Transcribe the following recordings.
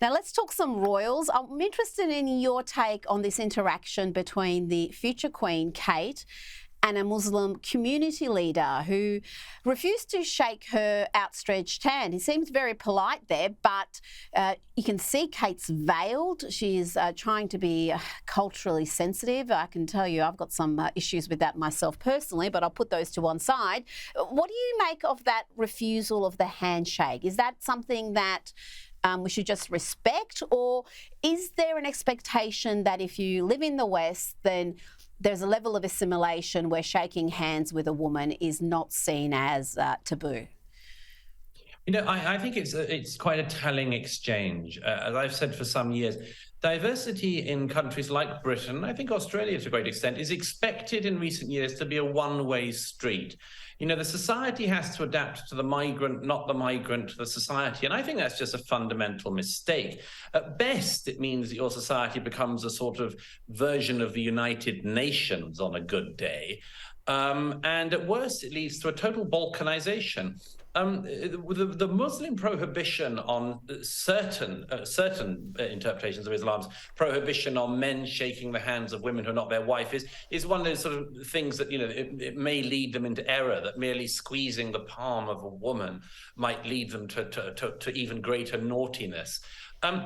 Now let's talk some royals. I'm interested in your take on this interaction between the future Queen, Kate, and a Muslim community leader who refused to shake her outstretched hand. He seems very polite there, but you can see Kate's veiled. She's trying to be culturally sensitive. I can tell you I've got some issues with that myself personally, but I'll put those to one side. What do you make of that refusal of the handshake? Is that something that we should just respect, or is there an expectation that if you live in the West, then there's a level of assimilation where shaking hands with a woman is not seen as taboo? I think it's quite a telling exchange. As I've said for some years, diversity in countries like Britain, I think Australia to a great extent, is expected in recent years to be a one-way street. The society has to adapt to the migrant, not the migrant to the society. And I think that's just a fundamental mistake. At best, it means that your society becomes a sort of version of the United Nations on a good day. And at worst, it leads to a total balkanization. The Muslim prohibition on certain interpretations of Islam's prohibition on men shaking the hands of women who are not their wife is one of those sort of things that, it may lead them into error, that merely squeezing the palm of a woman might lead them to even greater naughtiness.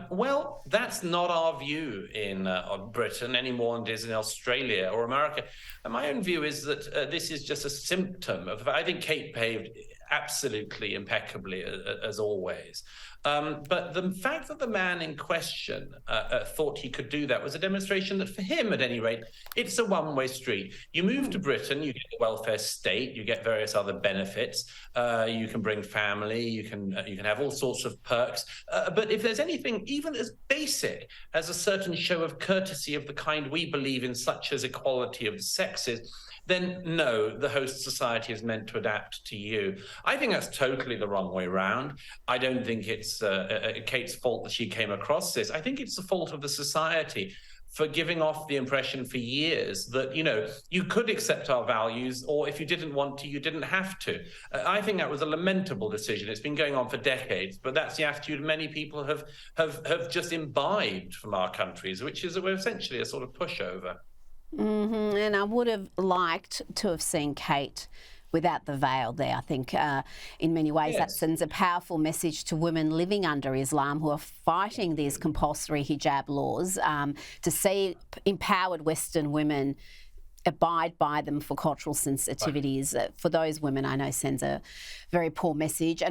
Well, that's not our view in Britain any more than it is in Australia or America. And my own view is that this is just a symptom of, I think Kate behaved absolutely impeccably, as always. But the fact that the man in question thought he could do that was a demonstration that for him, at any rate, it's a one-way street. You move to Britain, you get a welfare state, you get various other benefits, you can bring family, you can have all sorts of perks. But if there's anything even as basic as a certain show of courtesy of the kind we believe in, such as equality of the sexes, then no, the host society is meant to adapt to you. I think that's totally the wrong way round. I don't think it's Kate's fault that she came across this. I think it's the fault of the society for giving off the impression for years that, you could accept our values, or if you didn't want to, you didn't have to. I think that was a lamentable decision. It's been going on for decades, but that's the attitude many people have just imbibed from our countries, which is we're essentially a sort of pushover. Mm-hmm. And I would have liked to have seen Kate without the veil there. I think in many ways that sends a powerful message to women living under Islam who are fighting these compulsory hijab laws, to see empowered Western women abide by them for cultural sensitivities. For those women, I know sends a very poor message.